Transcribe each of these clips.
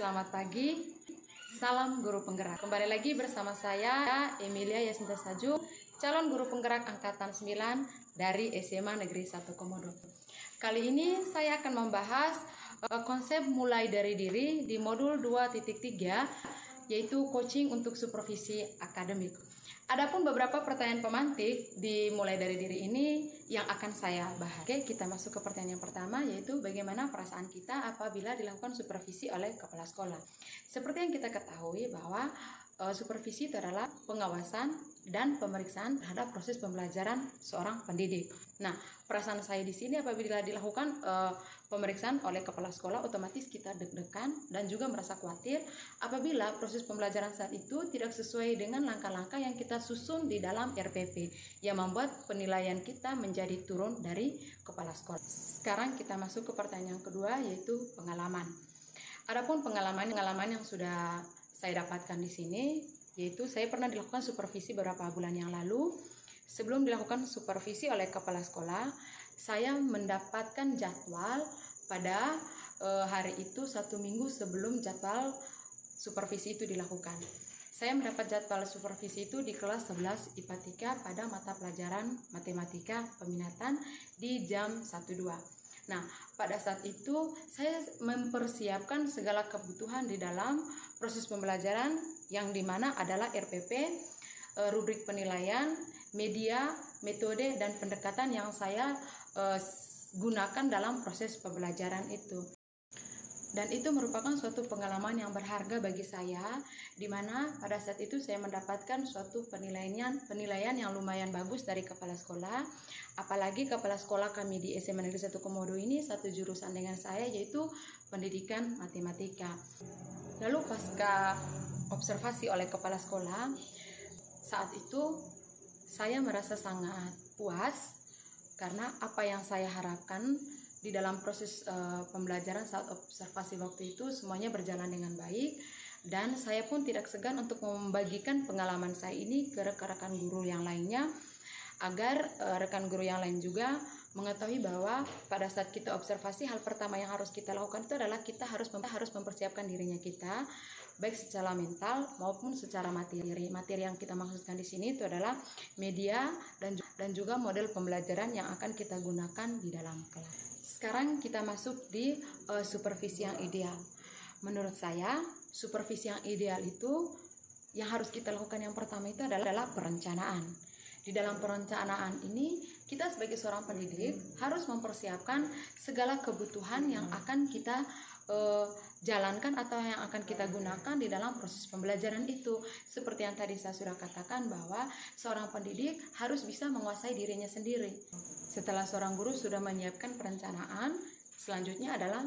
selamat pagi. Salam guru penggerak. Kembali lagi bersama saya Emilia Yasinta Saju, calon guru penggerak angkatan 9 dari SMA Negeri 1 Komodo. Kali ini saya akan membahas konsep mulai dari diri di modul 2.3, yaitu coaching untuk supervisi akademik. Adapun beberapa pertanyaan pemantik di mulai dari diri ini yang akan saya bahas. Oke, kita masuk ke pertanyaan yang pertama, yaitu bagaimana perasaan kita apabila dilakukan supervisi oleh kepala sekolah. Seperti yang kita ketahui bahwa supervisi itu adalah pengawasan dan pemeriksaan terhadap proses pembelajaran seorang pendidik. Nah, perasaan saya di sini apabila dilakukan pemeriksaan oleh kepala sekolah, otomatis kita deg-degan dan juga merasa khawatir apabila proses pembelajaran saat itu tidak sesuai dengan langkah-langkah yang kita susun di dalam RPP yang membuat penilaian kita menjadi turun dari kepala sekolah. Sekarang kita masuk ke pertanyaan kedua, yaitu pengalaman. Adapun pengalaman yang sudah saya dapatkan di sini, yaitu saya pernah dilakukan supervisi beberapa bulan yang lalu. Sebelum dilakukan supervisi oleh kepala sekolah, saya mendapatkan jadwal pada hari itu 1 minggu sebelum jadwal supervisi itu dilakukan. Saya mendapat jadwal supervisi itu di kelas 11 IPA 3 pada mata pelajaran matematika peminatan di jam 1-2. Nah, pada saat itu saya mempersiapkan segala kebutuhan di dalam proses pembelajaran yang dimana adalah RPP, rubrik penilaian, media, metode, dan pendekatan yang saya gunakan dalam proses pembelajaran itu. Dan itu merupakan suatu pengalaman yang berharga bagi saya, di mana pada saat itu saya mendapatkan suatu penilaian yang lumayan bagus dari kepala sekolah. Apalagi kepala sekolah kami di SMA Negeri 1 Komodo ini satu jurusan dengan saya, yaitu pendidikan matematika. Lalu pasca observasi oleh kepala sekolah, saat itu saya merasa sangat puas karena apa yang saya harapkan di dalam proses pembelajaran saat observasi waktu itu semuanya berjalan dengan baik, dan saya pun tidak segan untuk membagikan pengalaman saya ini ke rekan-rekan guru yang lainnya agar rekan guru yang lain juga mengetahui bahwa pada saat kita observasi, hal pertama yang harus kita lakukan itu adalah kita harus mempersiapkan dirinya kita baik secara mental maupun secara materi. Materi yang kita maksudkan di sini itu adalah media dan juga model pembelajaran yang akan kita gunakan di dalam kelas. Sekarang kita masuk di supervisi yang ideal. Menurut saya, supervisi yang ideal itu yang harus kita lakukan yang pertama itu adalah perencanaan. Di dalam perencanaan ini, kita sebagai seorang pendidik harus mempersiapkan segala kebutuhan yang akan kita jalankan atau yang akan kita gunakan di dalam proses pembelajaran itu. Seperti yang tadi saya sudah katakan bahwa seorang pendidik harus bisa menguasai dirinya sendiri. Setelah seorang guru sudah menyiapkan perencanaan, selanjutnya adalah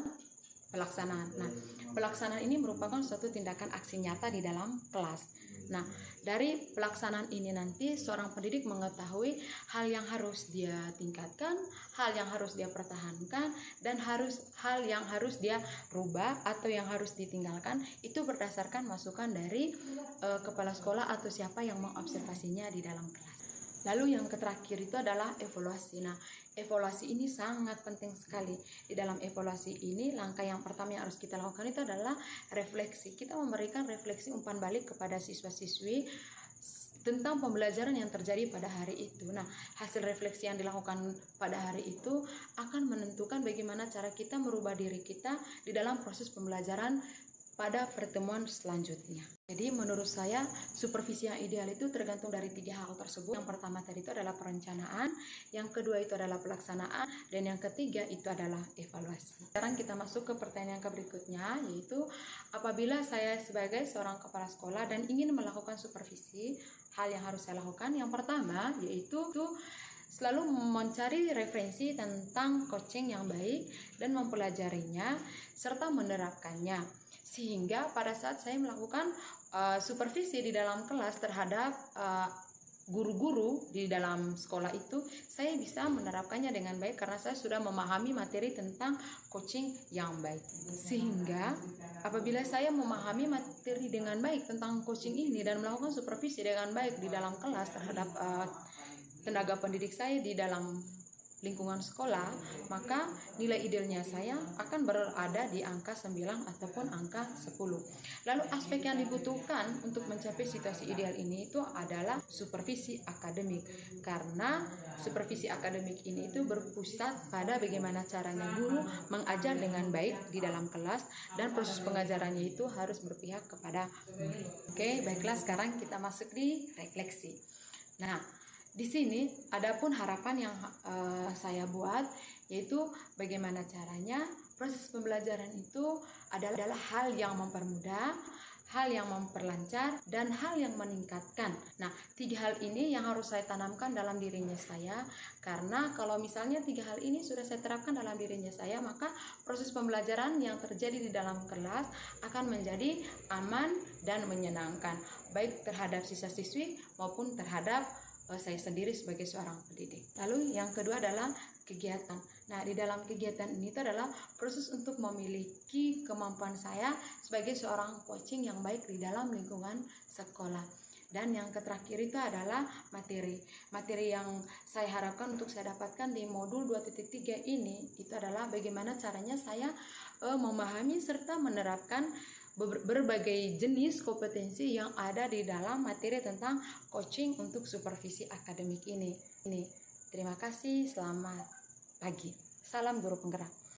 pelaksanaan. Nah, pelaksanaan ini merupakan suatu tindakan aksi nyata di dalam kelas. Nah, dari pelaksanaan ini nanti seorang pendidik mengetahui hal yang harus dia tingkatkan, hal yang harus dia pertahankan, dan hal yang harus dia rubah atau yang harus ditinggalkan. Itu berdasarkan masukan dari kepala sekolah atau siapa yang mengobservasinya di dalam kelas. Lalu yang terakhir itu adalah evaluasi. Nah, evaluasi ini sangat penting sekali. Di dalam evaluasi ini, langkah yang pertama yang harus kita lakukan itu adalah refleksi. Kita memberikan refleksi umpan balik kepada siswa-siswi tentang pembelajaran yang terjadi pada hari itu. Nah, hasil refleksi yang dilakukan pada hari itu akan menentukan bagaimana cara kita merubah diri kita di dalam proses pembelajaran pada pertemuan selanjutnya. Jadi menurut saya supervisi yang ideal itu tergantung dari 3 hal tersebut. Yang pertama tadi itu adalah perencanaan, yang kedua itu adalah pelaksanaan, dan yang ketiga itu adalah evaluasi. Sekarang kita masuk ke pertanyaan berikutnya, yaitu apabila saya sebagai seorang kepala sekolah dan ingin melakukan supervisi, hal yang harus saya lakukan yang pertama yaitu selalu mencari referensi tentang coaching yang baik dan mempelajarinya serta menerapkannya. Sehingga pada saat saya melakukan supervisi di dalam kelas terhadap guru-guru di dalam sekolah itu, saya bisa menerapkannya dengan baik karena saya sudah memahami materi tentang coaching yang baik. Sehingga apabila saya memahami materi dengan baik tentang coaching ini dan melakukan supervisi dengan baik di dalam kelas terhadap tenaga pendidik saya di dalam lingkungan sekolah, maka nilai idealnya saya akan berada di angka 9 ataupun angka 10. Lalu aspek yang dibutuhkan untuk mencapai situasi ideal ini itu adalah supervisi akademik. Karena supervisi akademik ini itu berpusat pada bagaimana caranya guru mengajar dengan baik di dalam kelas dan proses pengajarannya itu harus berpihak kepada murid. Oke, baiklah sekarang kita masuk di refleksi. Nah, di sini adapun harapan yang saya buat yaitu bagaimana caranya proses pembelajaran itu adalah hal yang mempermudah, hal yang memperlancar, dan hal yang meningkatkan. Nah, 3 hal ini yang harus saya tanamkan dalam dirinya saya, karena kalau misalnya 3 hal ini sudah saya terapkan dalam dirinya saya, maka proses pembelajaran yang terjadi di dalam kelas akan menjadi aman dan menyenangkan, baik terhadap siswa-siswi maupun terhadap saya sendiri sebagai seorang pendidik. Lalu yang kedua adalah kegiatan. Nah, di dalam kegiatan ini itu adalah proses untuk memiliki kemampuan saya sebagai seorang coaching yang baik di dalam lingkungan sekolah. Dan yang terakhir itu adalah materi. Materi yang saya harapkan untuk saya dapatkan di modul 2.3 ini itu adalah bagaimana caranya saya memahami serta menerapkan berbagai jenis kompetensi yang ada di dalam materi tentang coaching untuk supervisi akademik ini. Terima kasih, selamat pagi. Salam guru penggerak.